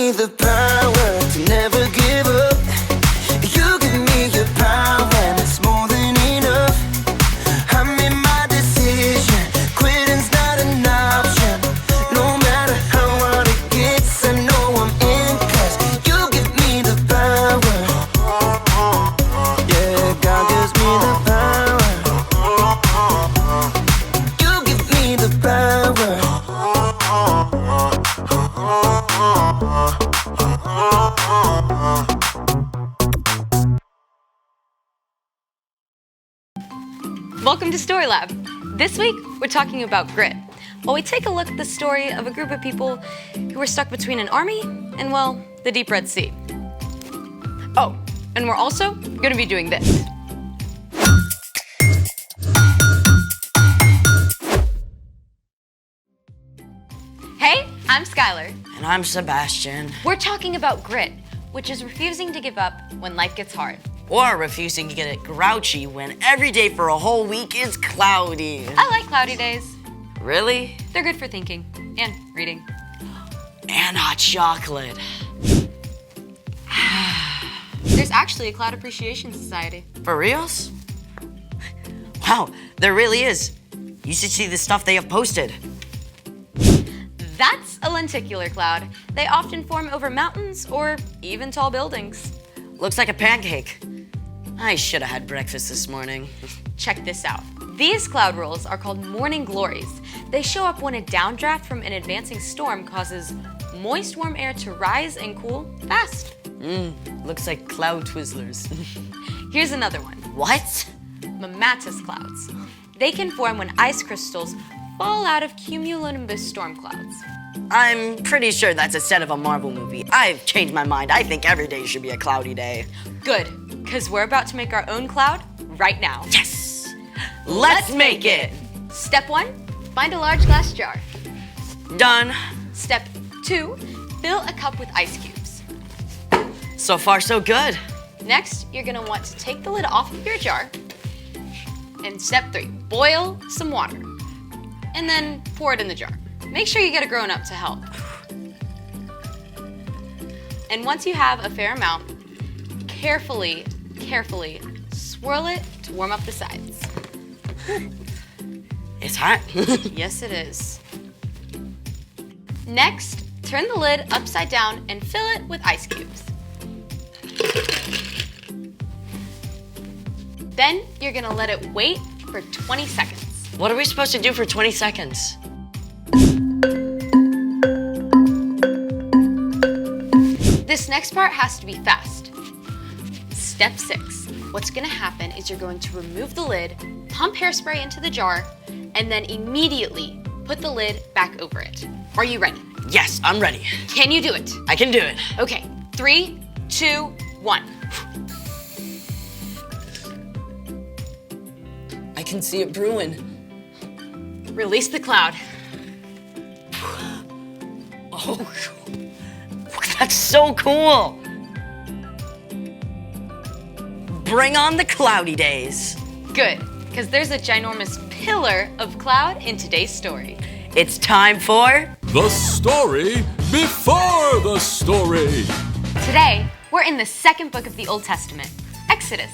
me the power to never give up. You give me your power and it's more than enough. I made my decision, quitting's not an option. No matter how hard it gets, I know I'm in, 'cause you give me the power. Yeah, God gives me the power. You give me the power. Welcome to Story Lab. This week, we're talking about grit, while we take a look at the story of a group of people who were stuck between an army and, well, the deep Red Sea. Oh, and we're also going to be doing this. Hey, I'm Skylar. And I'm Sebastian. We're talking about grit, which is refusing to give up when life gets hard. Or refusing to get grouchy when every day for a whole week is cloudy. I like cloudy days. Really? They're good for thinking and reading. And hot chocolate. There's actually a Cloud Appreciation Society. For reals? Wow, there really is. You should see the stuff they have posted. That's a lenticular cloud. They often form over mountains or even tall buildings. Looks like a pancake. I should have had breakfast this morning. Check this out. These cloud rolls are called morning glories. They show up when a downdraft from an advancing storm causes moist, warm air to rise and cool fast. Looks like cloud twizzlers. Here's another one. What? Mammatus clouds. They can form when ice crystals fall out of cumulonimbus storm clouds. I'm pretty sure that's a set of a Marvel movie. I've changed my mind. I think every day should be a cloudy day. Good, because we're about to make our own cloud right now. Yes! Let's make it! Step 1, find a large glass jar. Done. Step 2, fill a cup with ice cubes. So far, so good. Next, you're gonna want to take the lid off of your jar. And step 3, boil some water. And then pour it in the jar. Make sure you get a grown-up to help. And once you have a fair amount, carefully swirl it to warm up the sides. It's hot. Yes, it is. Next, turn the lid upside down and fill it with ice cubes. Then you're gonna let it wait for 20 seconds. What are we supposed to do for 20 seconds? This next part has to be fast. Step 6. What's gonna happen is you're going to remove the lid, pump hairspray into the jar, and then immediately put the lid back over it. Are you ready? Yes, I'm ready. Can you do it? I can do it. Okay, 3, 2, 1. I can see it brewing. Release the cloud. Oh, that's so cool. Bring on the cloudy days. Good, because there's a ginormous pillar of cloud in today's story. It's time for The story before the story. Today, we're in the second book of the Old Testament, Exodus.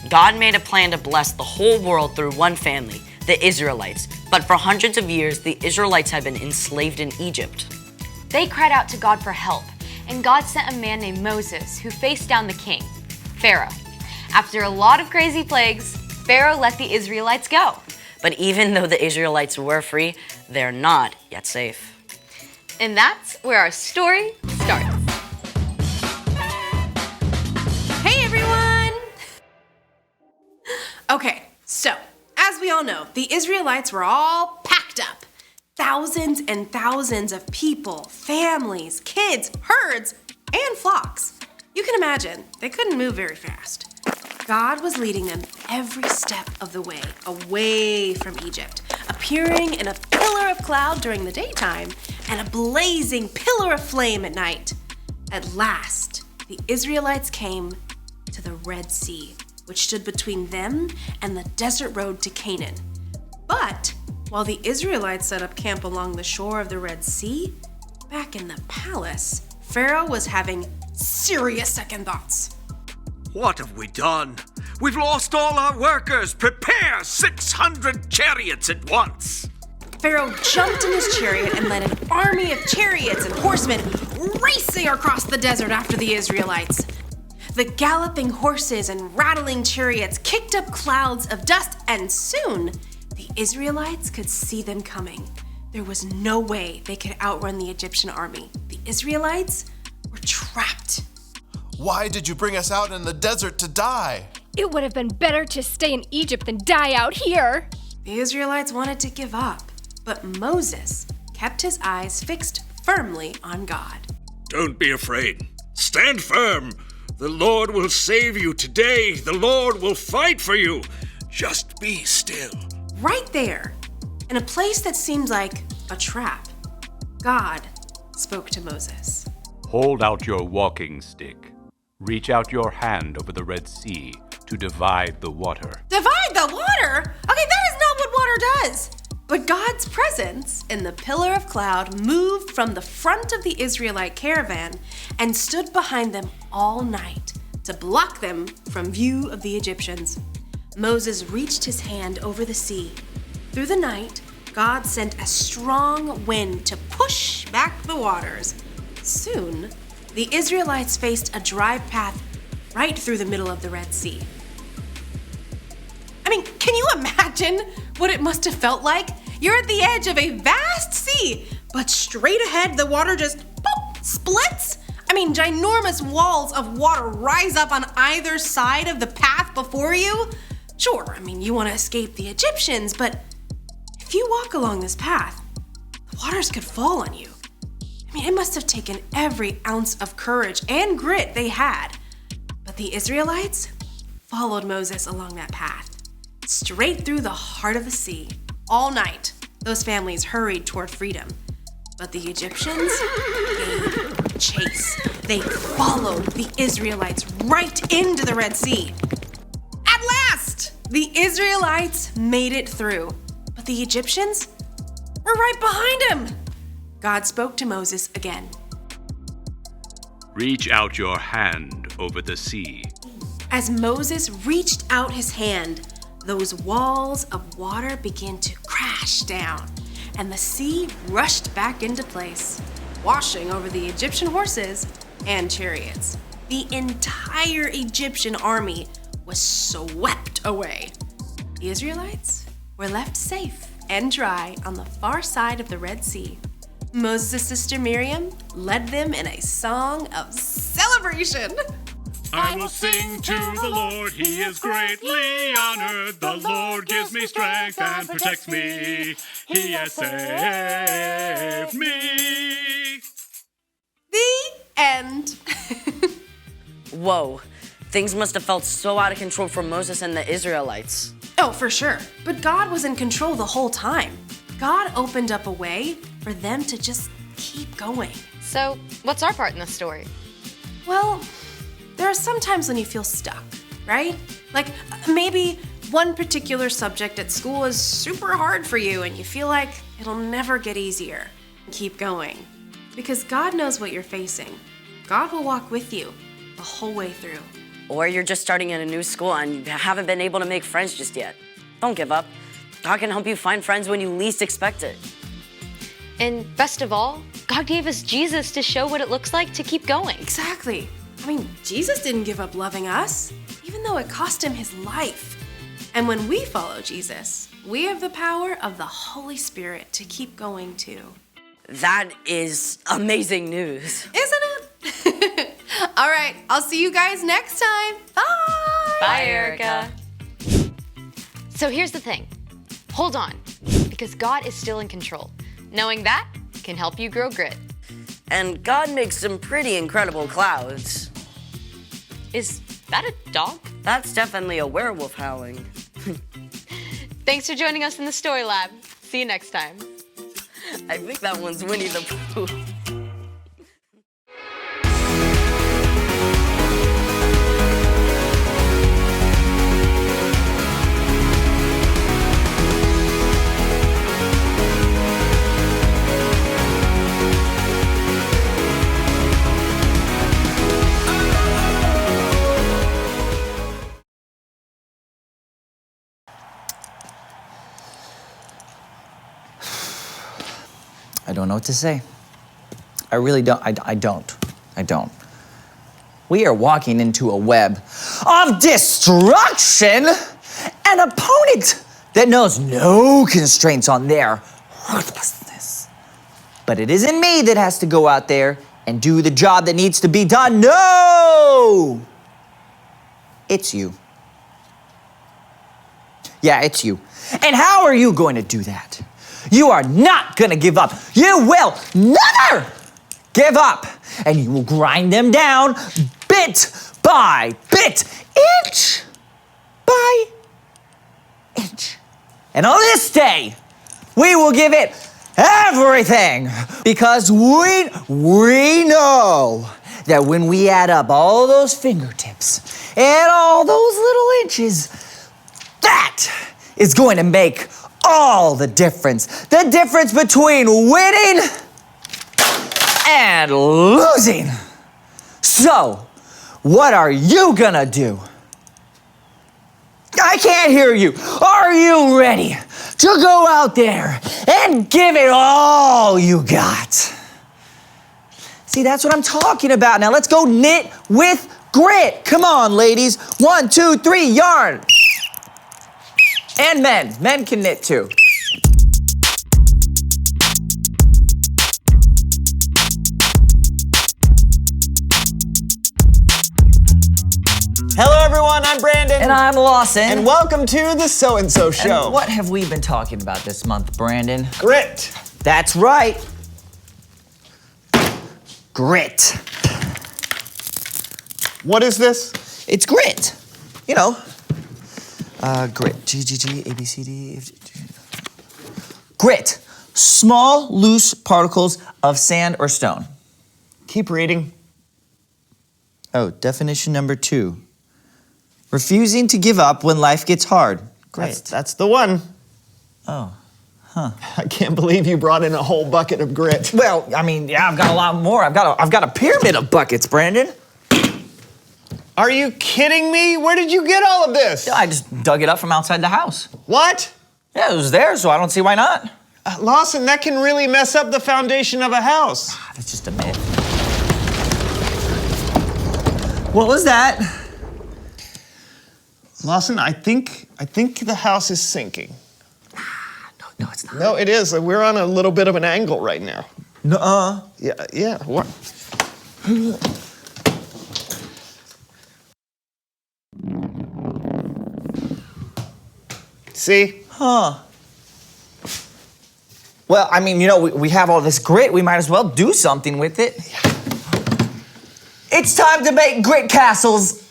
God made a plan to bless the whole world through one family, the Israelites. But for hundreds of years, the Israelites had been enslaved in Egypt. They cried out to God for help, and God sent a man named Moses who faced down the king, Pharaoh. After a lot of crazy plagues, Pharaoh let the Israelites go. But even though the Israelites were free, they're not yet safe. And that's where our story starts. Hey everyone! Okay, so as we all know, the Israelites were all packed up. Thousands and thousands of people, families, kids, herds, and flocks. You can imagine, they couldn't move very fast. God was leading them every step of the way, away from Egypt, appearing in a pillar of cloud during the daytime and a blazing pillar of flame at night. At last, the Israelites came to the Red Sea, which stood between them and the desert road to Canaan. But while the Israelites set up camp along the shore of the Red Sea, back in the palace, Pharaoh was having serious second thoughts. What have we done? We've lost all our workers. Prepare 600 chariots at once. Pharaoh jumped in his chariot and led an army of chariots and horsemen racing across the desert after the Israelites. The galloping horses and rattling chariots kicked up clouds of dust, and soon the Israelites could see them coming. There was no way they could outrun the Egyptian army. The Israelites were trapped. Why did you bring us out in the desert to die? It would have been better to stay in Egypt than die out here. The Israelites wanted to give up, but Moses kept his eyes fixed firmly on God. Don't be afraid. Stand firm. The Lord will save you today. The Lord will fight for you. Just be still. Right there, in a place that seemed like a trap, God spoke to Moses. Hold out your walking stick. Reach out your hand over the Red Sea to divide the water. Divide the water? Okay, that is not what water does. But God's presence in the pillar of cloud moved from the front of the Israelite caravan and stood behind them all night to block them from view of the Egyptians. Moses reached his hand over the sea. Through the night, God sent a strong wind to push back the waters. Soon, the Israelites faced a dry path right through the middle of the Red Sea. I mean, can you imagine what it must have felt like? You're at the edge of a vast sea, but straight ahead the water just boop, splits. I mean, ginormous walls of water rise up on either side of the path before you. Sure, I mean, you want to escape the Egyptians, but if you walk along this path, the waters could fall on you. I mean, it must have taken every ounce of courage and grit they had. But the Israelites followed Moses along that path, straight through the heart of the sea. All night, those families hurried toward freedom. But the Egyptians gave chase. They followed the Israelites right into the Red Sea. At last, the Israelites made it through. But the Egyptians were right behind them. God spoke to Moses again. Reach out your hand over the sea. As Moses reached out his hand, those walls of water began to crash down, and the sea rushed back into place, washing over the Egyptian horses and chariots. The entire Egyptian army was swept away. The Israelites were left safe and dry on the far side of the Red Sea. Moses' sister Miriam led them in a song of celebration. I will sing to the Lord, He is greatly honored. The Lord gives me strength and protects me. He has saved me. The end. Whoa, things must have felt so out of control for Moses and the Israelites. Oh, for sure. But God was in control the whole time. God opened up a way for them to just keep going. So, what's our part in the story? Well, there are some times when you feel stuck, right? Like maybe one particular subject at school is super hard for you and you feel like it'll never get easier. Keep going. Because God knows what you're facing. God will walk with you the whole way through. Or you're just starting in a new school and you haven't been able to make friends just yet. Don't give up. God can help you find friends when you least expect it. And best of all, God gave us Jesus to show what it looks like to keep going. Exactly. I mean, Jesus didn't give up loving us, even though it cost him his life. And when we follow Jesus, we have the power of the Holy Spirit to keep going too. That is amazing news. Isn't it? All right, I'll see you guys next time. Bye. Bye, Erica. So here's the thing. Hold on, because God is still in control. Knowing that can help you grow grit. And God makes some pretty incredible clouds. Is that a dog? That's definitely a werewolf howling. Thanks for joining us in the Story Lab. See you next time. I think that one's Winnie the Pooh. know what to say. I really don't. I don't. We are walking into a web of destruction, an opponent that knows no constraints on their ruthlessness. But it isn't me that has to go out there and do the job that needs to be done. No! It's you. Yeah, it's you. And how are you going to do that? You are not gonna give up. You will never give up. And you will grind them down bit by bit, inch by inch. And on this day, we will give it everything because we know that when we add up all those fingertips and all those little inches, that is going to make all the difference. The difference between winning and losing. So, what are you gonna do? I can't hear you. Are you ready to go out there and give it all you got? See, that's what I'm talking about. Now let's go knit with grit. Come on, ladies. 1, 2, 3, yarn. And men can knit too. Hello everyone, I'm Brandon. And I'm Lawson. And welcome to the So-and-So Show. And what have we been talking about this month, Brandon? Grit. That's right. Grit. What is this? It's grit. You know, grit. G, A, B, C, D, F, G. Grit. Small, loose particles of sand or stone. Keep reading. Oh, definition number 2. Refusing to give up when life gets hard. Great. That's the one. Oh, huh. I can't believe you brought in a whole bucket of grit. Well, I mean, yeah, I've got a lot more. I've got a pyramid of buckets, Brandon. Are you kidding me? Where did you get all of this? Yeah, I just dug it up from outside the house. What? Yeah, it was there, so I don't see why not. Lawson, that can really mess up the foundation of a house. That's just a myth. What was that? Lawson, I think the house is sinking. No, it's not. No, it is. We're on a little bit of an angle right now. Nuh-uh. Yeah. What? See? Huh. Well, I mean, you know, we have all this grit. We might as well do something with it. It's time to make grit castles.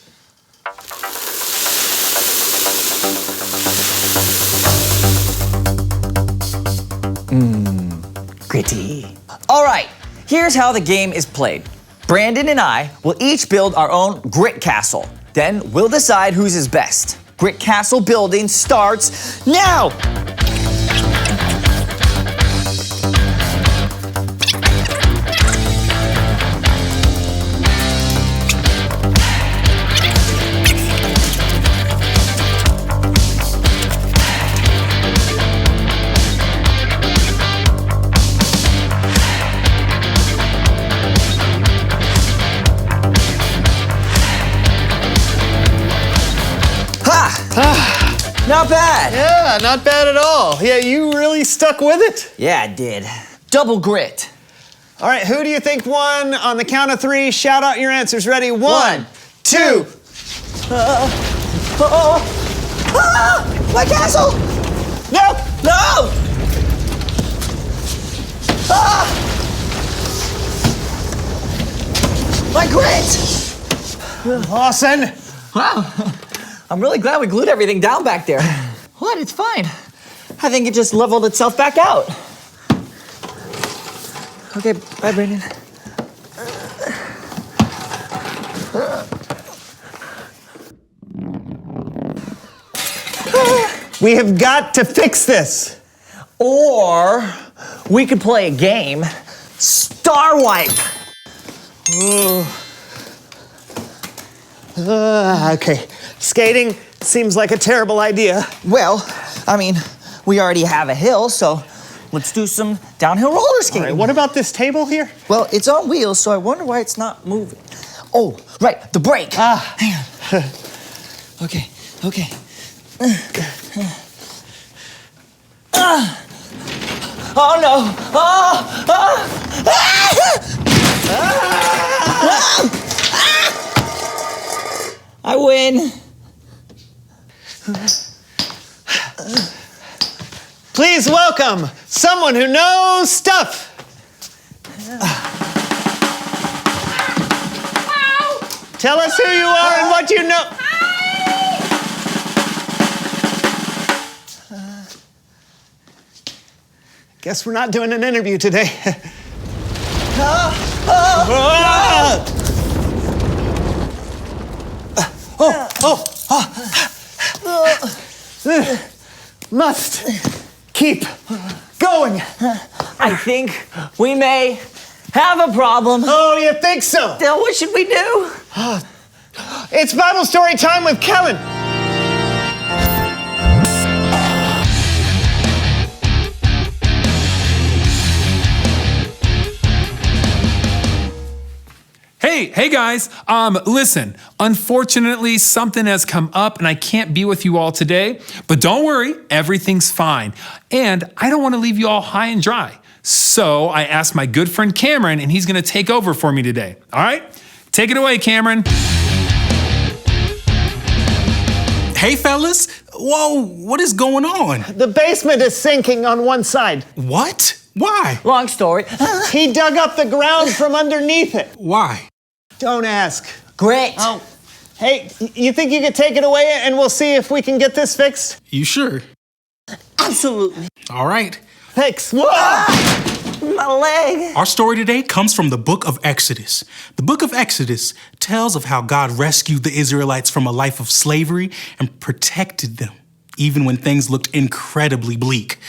Gritty. All right, here's how the game is played. Brandon and I will each build our own grit castle. Then we'll decide whose is best. Grit castle building starts now. Not bad. Yeah, not bad at all. Yeah, you really stuck with it. Yeah, I did. Double grit. All right, who do you think won? On the count of 3, shout out your answers. Ready? 1, 2. My castle! No! No! My grit! Lawson! Wow. I'm really glad we glued everything down back there. What? It's fine. I think it just leveled itself back out. Okay, bye, Brandon. We have got to fix this. Or we could play a game, Star Wipe. Okay, skating seems like a terrible idea. Well, I mean, we already have a hill, so let's do some downhill roller skating. All right, what about this table here? Well, it's on wheels, so I wonder why it's not moving. Oh, right, the brake. Hang on. Okay. Oh no! I win. Please welcome someone who knows stuff. Tell us who you are and what you know. Guess we're not doing an interview today. Must keep going. I think we may have a problem. Oh, you think so? Now, what should we do? It's Bible story time with Kellen. Hey guys, listen, unfortunately something has come up and I can't be with you all today, but don't worry, everything's fine. And I don't want to leave you all high and dry. So I asked my good friend Cameron and he's gonna take over for me today. All right, take it away, Cameron. Hey fellas, whoa, what is going on? The basement is sinking on one side. What? Why? Long story. He dug up the ground from underneath it. Why? Don't ask. Great. Oh, hey, you think you could take it away and we'll see if we can get this fixed? You sure? Absolutely. All right. Thanks. My leg. Our story today comes from the book of Exodus. The book of Exodus tells of how God rescued the Israelites from a life of slavery and protected them, even when things looked incredibly bleak.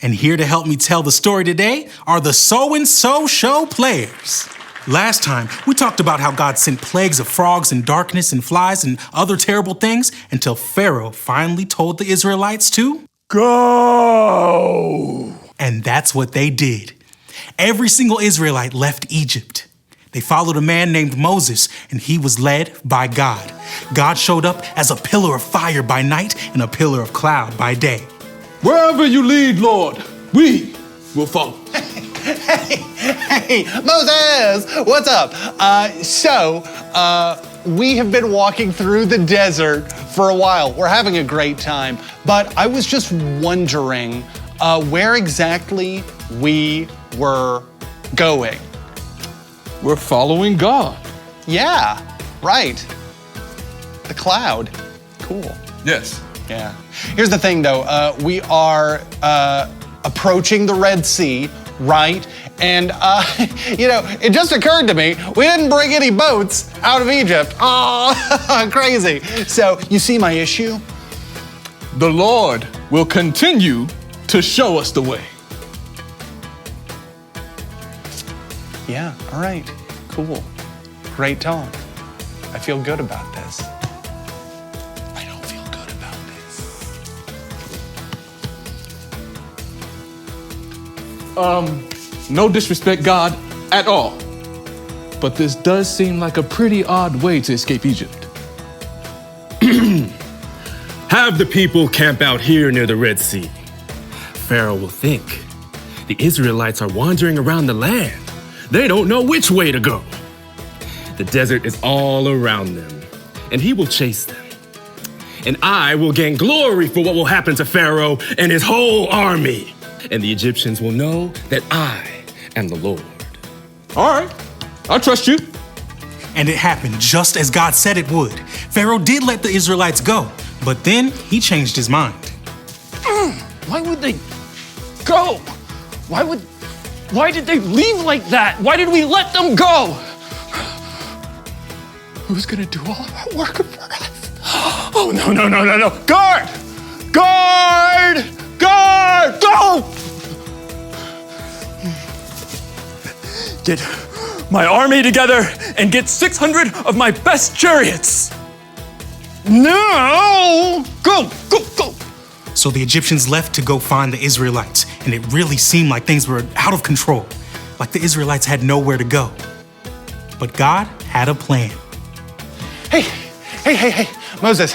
And here to help me tell the story today are the So-and-So Show players. Last time, we talked about how God sent plagues of frogs and darkness and flies and other terrible things until Pharaoh finally told the Israelites to go. And that's what they did. Every single Israelite left Egypt. They followed a man named Moses, and he was led by God. God showed up as a pillar of fire by night and a pillar of cloud by day. Wherever you lead, Lord, we will follow. Hey, Moses, what's up? We have been walking through the desert for a while. We're having a great time, but I was just wondering where exactly we were going. We're following God. Yeah, right. The cloud. Cool. Yes. Yeah. Here's the thing, though. We are approaching the Red Sea, right? And, it just occurred to me, we didn't bring any boats out of Egypt. Oh, crazy. So, you see my issue? The Lord will continue to show us the way. Yeah, all right. Cool. Great talk. I feel good about this. I don't feel good about this. No disrespect, God, at all. But this does seem like a pretty odd way to escape Egypt. Have the people camp out here near the Red Sea. Pharaoh will think the Israelites are wandering around the land. They don't know which way to go. The desert is all around them, and he will chase them. And I will gain glory for what will happen to Pharaoh and his whole army. And the Egyptians will know that I am the Lord. All right, I trust you. And it happened just as God said it would. Pharaoh did let the Israelites go, but then he changed his mind. Why would they go? Why did they leave like that? Why did we let them go? Who's gonna do all of our work for us? Oh, no. Guard! Go! Get my army together and get 600 of my best chariots. No! Go! So the Egyptians left to go find the Israelites, and it really seemed like things were out of control, like the Israelites had nowhere to go. But God had a plan. Hey, Moses.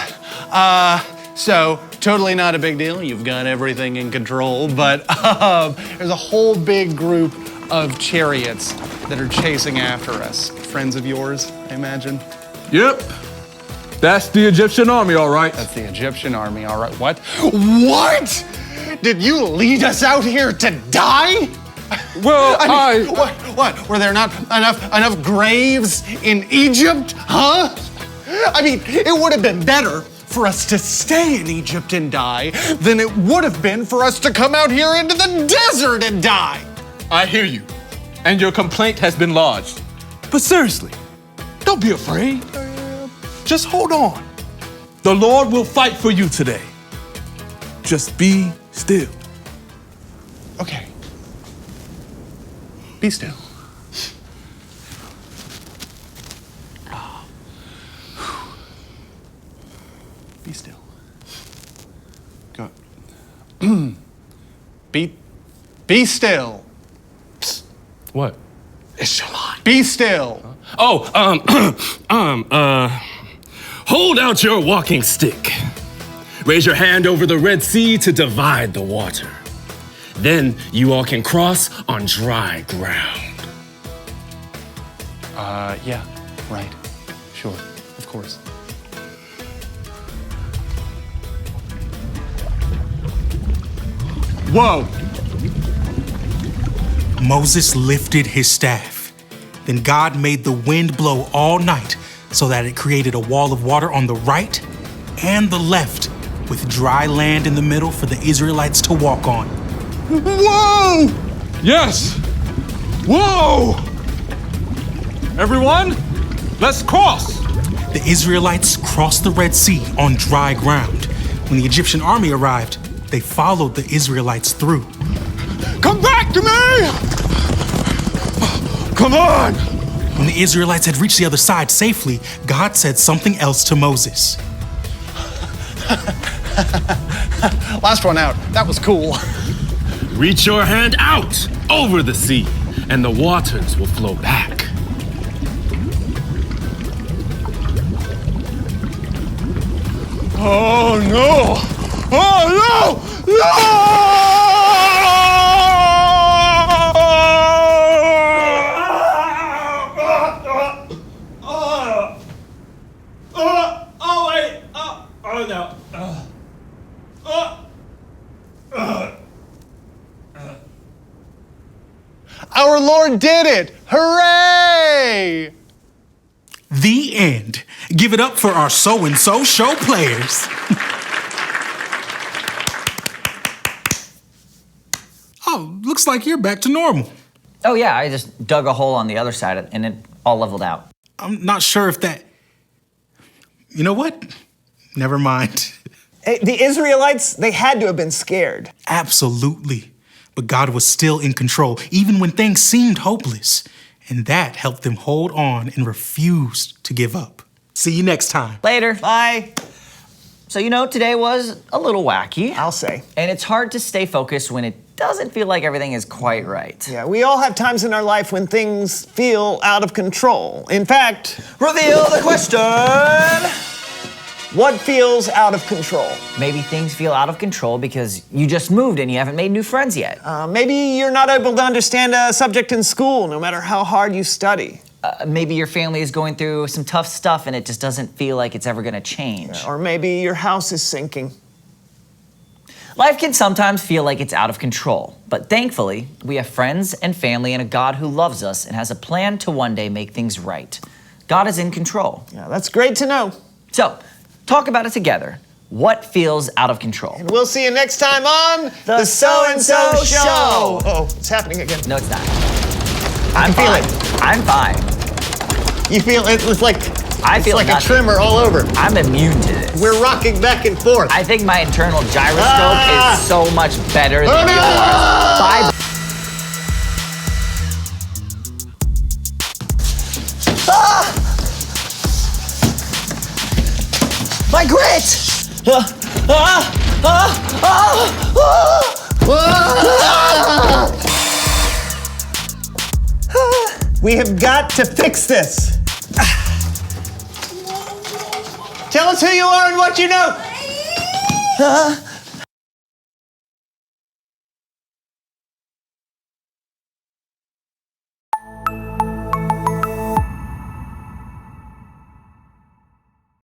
So totally not a big deal. You've got everything in control, but there's a whole big group of chariots that are chasing after us. Friends of yours, I imagine. Yep. That's the Egyptian army, all right. That's the Egyptian army, all right. What? What? Did you lead us out here to die? Well, What? Were there not enough graves in Egypt? Huh? I mean, it would have been better for us to stay in Egypt and die than it would have been for us to come out here into the desert and die. I hear you, and your complaint has been lodged. But seriously, don't be afraid. Just hold on. The Lord will fight for you today. Just be still. Okay. Be still. Be still. Go. Be still. Psst. What? Echelon. Be still. Hold out your walking stick. Raise your hand over the Red Sea to divide the water. Then you all can cross on dry ground. Yeah, right. Sure, of course. Whoa! Moses lifted his staff. Then God made the wind blow all night so that it created a wall of water on the right and the left, with dry land in the middle for the Israelites to walk on. Whoa! Yes! Whoa! Everyone, let's cross! The Israelites crossed the Red Sea on dry ground. When the Egyptian army arrived, they followed the Israelites through. Come back to me! Come on! When the Israelites had reached the other side safely, God said something else to Moses. Last one out. That was cool. Reach your hand out over the sea, and the waters will flow back. Oh no! Oh no! Our Lord did it! Hooray! The end. Give it up for our so-and-so show players. Oh, looks like you're back to normal. Oh yeah, I just dug a hole on the other side and it all leveled out. I'm not sure if that... You know what? Never mind. Hey, the Israelites, they had to have been scared. Absolutely. But God was still in control, even when things seemed hopeless. And that helped them hold on and refused to give up. See you next time. Later. Bye. So, today was a little wacky. I'll say. And it's hard to stay focused when it doesn't feel like everything is quite right. Yeah, we all have times in our life when things feel out of control. In fact, reveal the question. What feels out of control? Maybe things feel out of control because you just moved and you haven't made new friends yet. Maybe you're not able to understand a subject in school, no matter how hard you study. Maybe your family is going through some tough stuff and it just doesn't feel like it's ever gonna change. Or maybe your house is sinking. Life can sometimes feel like it's out of control, but thankfully, we have friends and family and a God who loves us and has a plan to one day make things right. God is in control. Yeah, that's great to know. So, talk about it together. What feels out of control? And we'll see you next time on The So-and-So Show. Oh, it's happening again. No, it's not. I'm fine. I'm fine. You feel it's like I feel like nothing. a tremor all over. I'm immune to this. We're rocking back and forth. I think my internal gyroscope is so much better than yours. Bye. My grit! We have got to fix this. Tell us who you are and what you know.